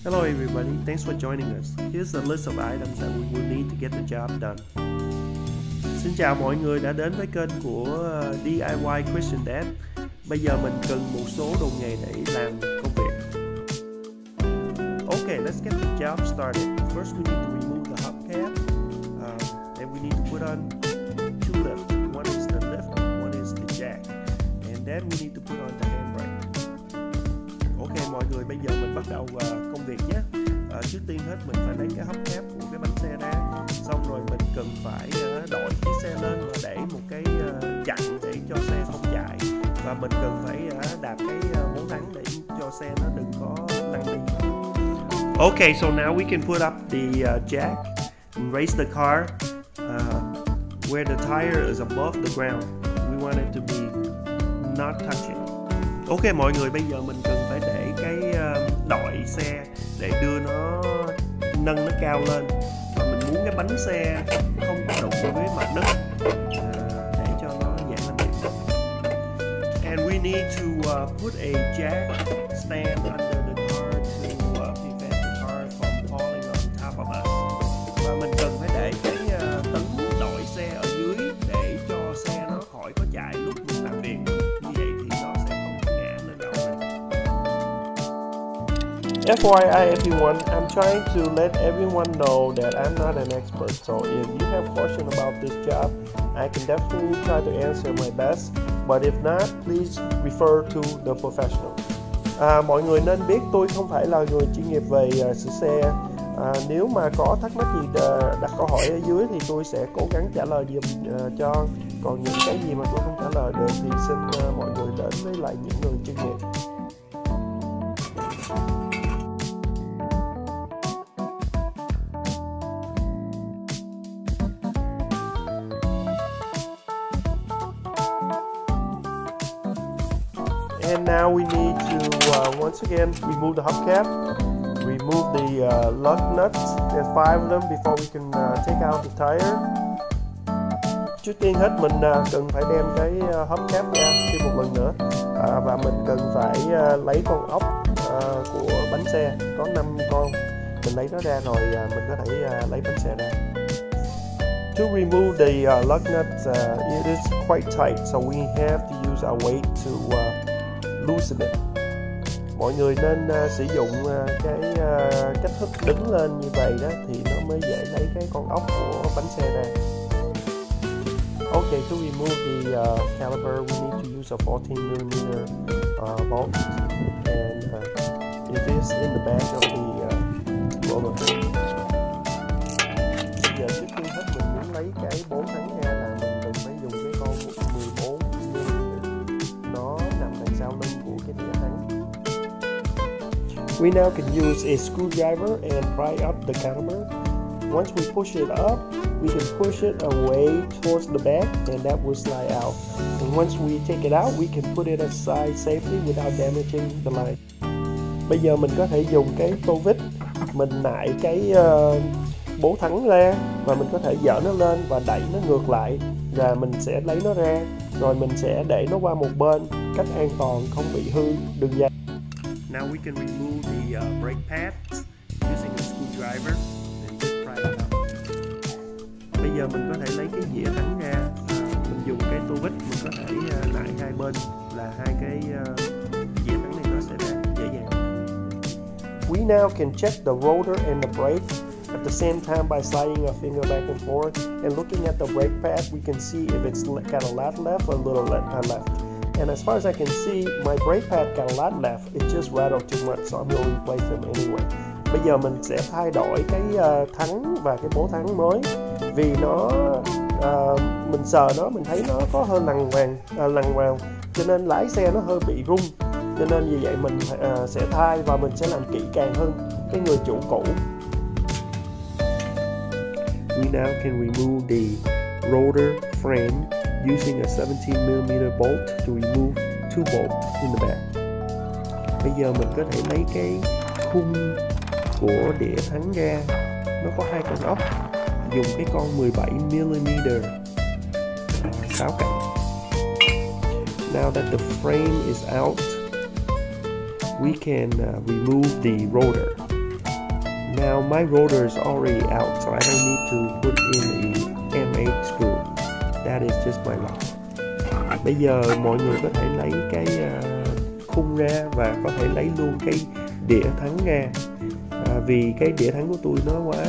Hello everybody, thanks for joining us. Here's a list of items that we will need to get the job done. Xin chào mọi người đã đến với kênh của DIY Question Dad. Bây giờ mình cần một số đồ nghề để làm công việc. Okay, let's get the job started. First we need to remove the hubcap. And we need to put on two lifts. One is the lift, one is the jack. And then we need to put on the handbrake. Ok mọi người, bây giờ mình bắt đầu công việc nhé. Trước tiên hết mình phải lấy cái hubcap của cái bánh xe ra. Xong rồi mình cần phải đổi chiếc xe lên và để một cái chặn để cho xe không chạy. Và mình cần phải đạp cái bố thắng để cho xe nó đừng có lăn đi. Okay, so now we can put up the jack and raise the car where the tire is above the ground. We want it to be not touching. Ok mọi người, bây giờ mình cần phải để cái đội xe để đưa nó nâng nó cao lên, và mình muốn cái bánh xe không có đụng với mặt đất để cho nó dễ làm việc. And we need to put a jack stand under the car to prevent the car from falling on top of us. Và mình cần phải để cái tấn đội xe ở dưới để cho xe nó khỏi có chạy lúc mình làm việc. Như vậy thì nó sẽ không có ngã lên đầu mình. FYI everyone, I'm trying to let everyone know that I'm not an expert, so if you have questions about this job, I can definitely try to answer my best, but if not, please refer to the professional. Mọi người nên biết tôi không phải là người chuyên nghiệp về sửa xe. Nếu mà có thắc mắc gì đặt câu hỏi ở dưới thì tôi sẽ cố gắng trả lời dùm cho. Còn những cái gì mà tôi không trả lời được thì xin mọi người đến với lại những người chuyên nghiệp. And now we need to once again remove the hubcap, remove the lug nuts. There's 5 of them before we can take out the tire. Trước tiên hết mình cần phải đem cái hubcap ra thêm một lần nữa, và mình cần phải lấy con ốc của bánh xe, có 5 con. Mình lấy nó ra rồi mình có thể lấy bánh xe ra. To remove the lug nuts, it is quite tight, so we have to use our weight to loosen it. Mọi người nên sử dụng cái cách thức đứng lên như vậy đó thì nó mới dễ lấy cái con ốc của bánh xe ra. Okay, to remove the caliper, we need to use a 14mm bolt, and it is in the back of the rotor. Bây giờ trước tiên hết mình muốn lấy cái bố thắng ra là mình cần phải dùng cái con 14mm. Nó nằm đằng sau lưng của cái đĩa thắng. We now can use a screwdriver and pry up the caliper. Once we push it up, we can push it away towards the back, and that will slide out. And once we take it out, we can put it aside safely without damaging the line. Bây giờ mình có thể dùng cái tô vít, mình nại cái bố thắng ra, và mình có thể dỡ nó lên và đẩy nó ngược lại, và mình sẽ lấy nó ra, rồi mình sẽ để nó qua một bên cách an toàn, không bị hư đường dây. Now we can remove the brake pads using a screwdriver and just pry it up. Bây giờ mình có thể lấy cái dĩa thắng ra, mình dùng cái tô vít, mình có thể nại hai bên là hai cái dĩa thắng này nó sẽ ra dễ dàng. We now can check the rotor and the brake at the same time by sliding our finger back and forth, and looking at the brake pad, we can see if it's got a lot left or a little left. And as far as I can see, my brake pad got a lot left. It just rattled too much, so I'm going to replace them anyway. Bây giờ mình sẽ thay đổi cái thắng và cái bố thắng mới, vì nó mình sờ nó, mình thấy nó có hơi lằn vàng, cho nên lái xe nó hơi bị rung. Cho nên vì vậy mình sẽ thay và mình sẽ làm kỹ càng hơn cái người chủ cũ. We now can remove the rotor frame using a 17mm bolt to remove 2 bolts in the back. Bây giờ mình có thể lấy cái khung của đĩa thắng ra, nó có 2 con ốc, dùng cái con 17mm sáo cạnh. Now that the frame is out, we can remove the rotor. Now my rotor is already out, so I don't need to put in a M8 screw. That is just my luck. Bây giờ mọi người có thể lấy cái khung ra và có thể lấy luôn cái đĩa thắng ra. Vì cái đĩa thắng của tôi nó quá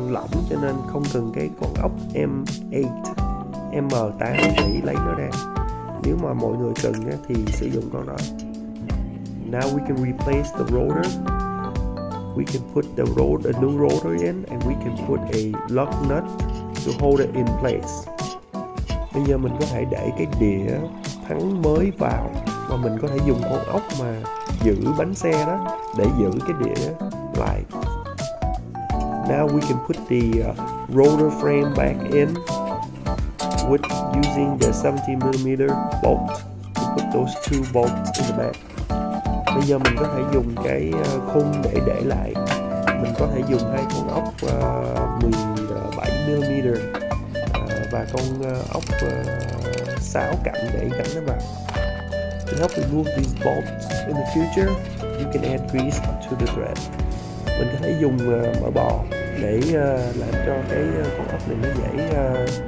lỏng cho nên không cần cái con ốc M8, M8 để lấy nó ra. Nếu mà mọi người cần thì sử dụng con đó. Now we can replace the rotor. We can put a new rotor in, and we can put a lock nut to hold it in place. Bây giờ mình có thể để cái đĩa thắng mới vào và mình có thể dùng con ốc mà giữ bánh xe đó để giữ cái đĩa lại. Now we can put the rotor frame back in with using the 70mm bolt to put those two bolts in the back. Bây giờ mình có thể dùng cái khung để lại. Mình có thể dùng hai con ốc 17mm và con ốc 6 cạnh để gắn nó vào. To help remove these bolts in the future, you can add grease to the thread. Mình có thể dùng mỡ bò để làm cho cái con ốc này nó dễ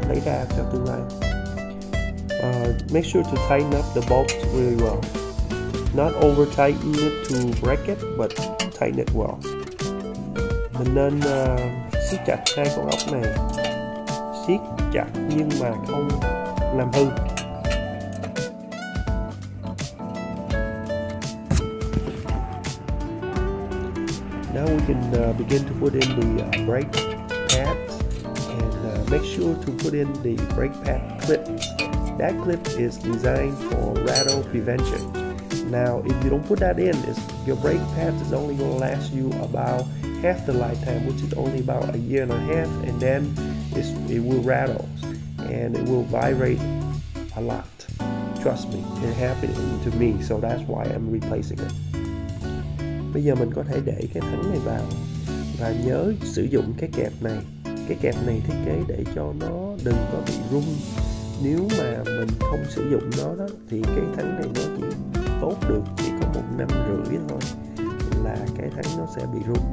lấy ra cho tương lai. Make sure to tighten up the bolts really well. Not over tighten it to break it, but tighten it well. Mình nên siết chặt hai con ốc này, siết chặt nhưng mà không làm hư. Now we can begin to put in the brake pads, and make sure to put in the brake pad clips. That clip is designed for rattle prevention. Now, if you don't put that in, your brake pad is only going to last you about half the lifetime, which is only about a year and a half, and then it will rattle and it will vibrate a lot. Trust me, it happened to me, so that's why I'm replacing it. Bây giờ mình có thể để cái thắng này vào và nhớ sử dụng cái kẹp này. Cái kẹp này thiết kế để cho nó đừng có bị rung. Nếu mà mình không sử dụng nó đó thì cái thắng này nó chỉ tốt được chỉ có 1 năm rưỡi thôi là cái thắng nó sẽ bị rung.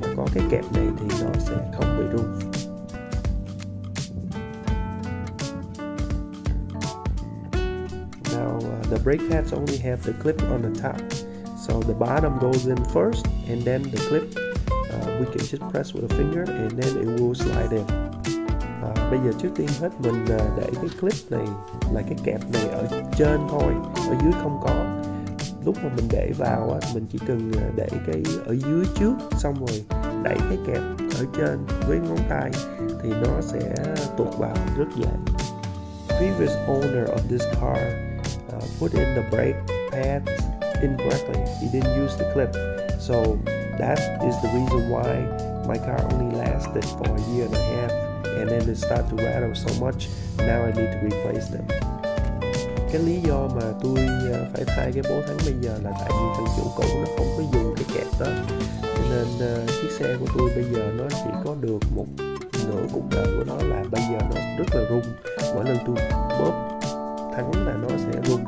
Mà có cái kẹp này thì nó sẽ không bị rung. Now the brake pads only have the clip on the top. So the bottom goes in first, and then the clip we can just press with a finger, and then it will slide in. Bây giờ trước tiên hết mình để cái clip này là cái kẹp này ở trên thôi, ở dưới không có. Lúc mà mình để vào mình chỉ cần để cái ở dưới trước, xong rồi đẩy cái kẹp ở trên với ngón tay thì nó sẽ tuột vào rất dễ. Previous owner of this car put in the brake pads incorrectly. He didn't use the clip, so that is the reason why my car only lasted for a year and a half, and then it started to rattle so much. Now I need to replace them. Cái lý do mà tôi phải thay cái bố thắng bây giờ là tại vì thằng chủ cũ nó không có dùng cái kẹp đó, cho nên chiếc xe của tôi bây giờ nó chỉ có được một nửa cuộc đời của nó, là bây giờ nó rất là rung. Mỗi lần tôi bóp thắng là nó sẽ rung.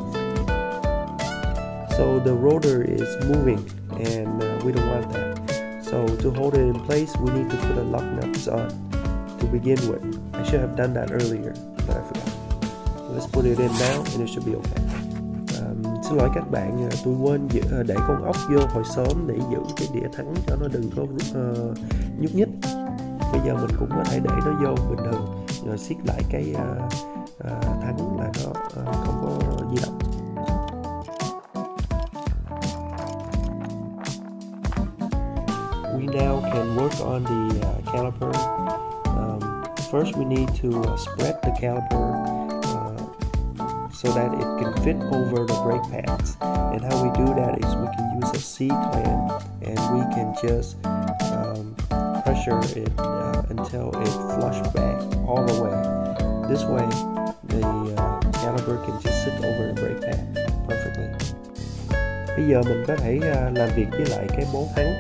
So the rotor is moving, and we don't want that. So to hold it in place, we need to put a lock nuts on to begin with. I should have done that earlier, but I forgot. Let's put it in now, and it should be okay. Xin lỗi các bạn, tôi quên để con ốc vô hồi sớm để giữ cái đĩa thắng cho nó đừng có nhúc nhích. Bây giờ mình cũng có thể để nó vô bình thường, rồi siết lại cái thắng là nó không có di động. We now can work on the caliper. First we need to spread the caliper so that it can fit over the brake pads. And how we do that is we can use a C-clamp, and we can just pressure it until it flush back all the way. This way the caliper can just sit over the brake pad perfectly. Bây giờ mình có thể làm việc với lại cái bố thắng.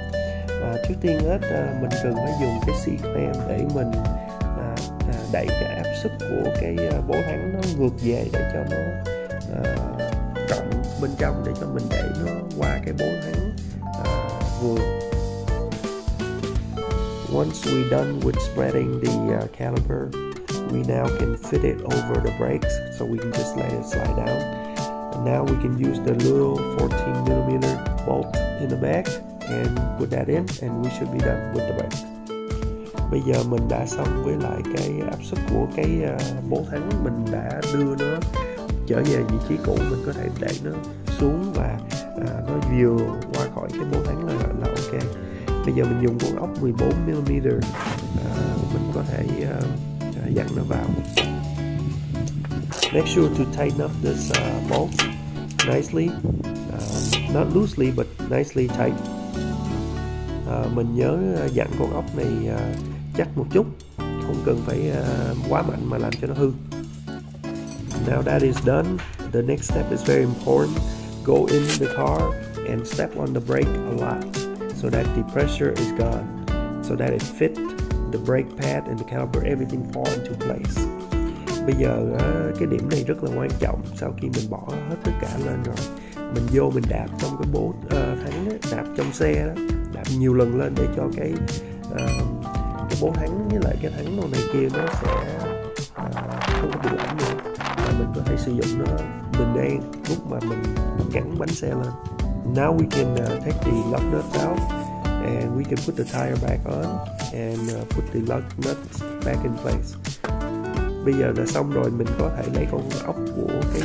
Trước tiên hết mình cần phải dùng cái C-clamp để mình đẩy cái áp suất của cái bố thắng nó ngược về để cho nó cộng bên trong, để cho mình để nó qua cái bố thắng vừa. Once we're done with spreading the caliper, we now can fit it over the brakes, so we can just let it slide down. And now we can use the little 14mm bolt in the back and put that in, and we should be done with the brakes. Bây giờ mình đã xong với lại cái áp suất của cái bố thắng. Mình đã đưa nó trở về vị trí cũ, mình có thể đẩy nó xuống và nó vừa qua khỏi cái bố thắng là ok. Bây giờ mình dùng con ốc 14mm, mình có thể dặn nó vào. Make sure to tighten up this bolt nicely, not loosely but nicely tight. Mình nhớ dặn con ốc này chắc một chút, không cần phải quá mạnh mà làm cho nó hư. Now that is done, the next step is very important. Go in the car and step on the brake a lot, so that the pressure is gone, so that it fit the brake pad and the caliper, everything fall into place. Bây giờ cái điểm này rất là quan trọng. Sau khi mình bỏ hết tất cả lên rồi, mình vô mình đạp trong cái bố thắng đó, đạp trong xe đó, đạp nhiều lần lên để cho cái bố thắng với lại cái thắng đồ này kia nó sẽ không có bị lỏng nữa, và mình có thể sử dụng nó bình an lúc mà mình gắn bánh xe lên. Now we can take the lug nuts out and we can put the tire back on and put the lug nuts back in place. Bây giờ là xong rồi, mình có thể lấy con ốc của cái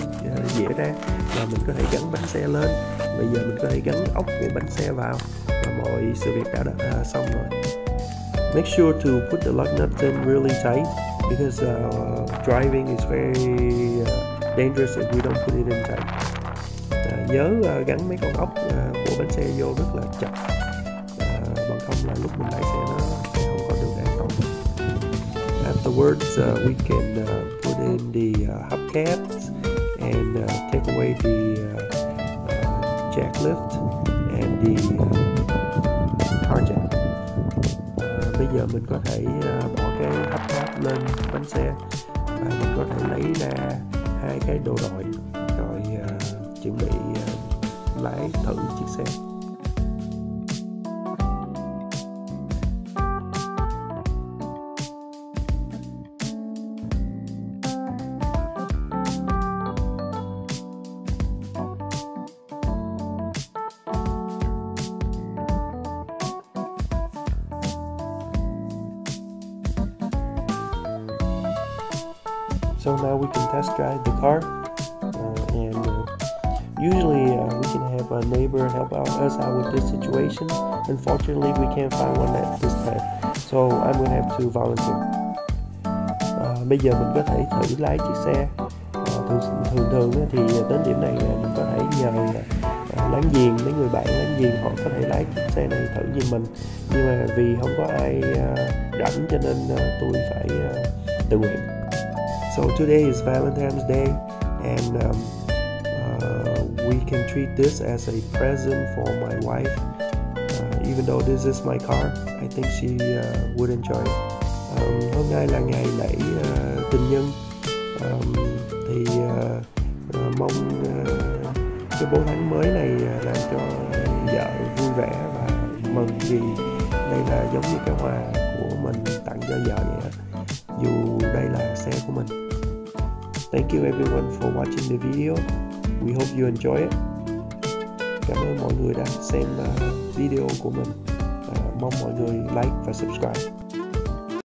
dĩa ra và mình có thể gắn bánh xe lên. Bây giờ mình có thể gắn ốc của bánh xe vào và mọi sự việc đã xong rồi. Make sure to put the lug nuts in really tight because driving is very dangerous if we don't put it in tight. Nhớ gắn mấy con ốc của bánh xe vô rất là chặt, bằng không là lúc mình lái xe nó sẽ không có được an toàn. Afterwards, we can put in the hubcaps and take away the jack lift and the car jack. Bây giờ mình có thể bỏ cái hubcap lên bánh xe và mình có thể lấy ra hai cái đồ đội rồi chuẩn bị lái thử chiếc xe. So now we can test drive the car, and usually we can have a neighbor help us out with this situation. Unfortunately, we can't find one at this time, so I'm going to have to volunteer. Bây giờ mình có thể thử lái chiếc xe. Thường thì đến điểm này mình có thể nhờ láng giềng, mấy người bạn láng giềng họ có thể lái chiếc xe này thử giùm mình. Nhưng mà vì không có ai rảnh cho nên tôi phải tự nguyện. So today is Valentine's Day, and we can treat this as a present for my wife. Even though this is my car, I think she would enjoy it. Hôm nay là ngày lễ tình nhân, thì mong cái bố thắng mới này làm cho vợ vui vẻ và mừng, vì đây là giống như cái quà của mình tặng cho vợ vậy á, dù đây là xe của mình. Thank you everyone for watching the video. We hope you enjoy it. Cảm ơn mọi người đã xem video của mình. Mong mọi người like và subscribe.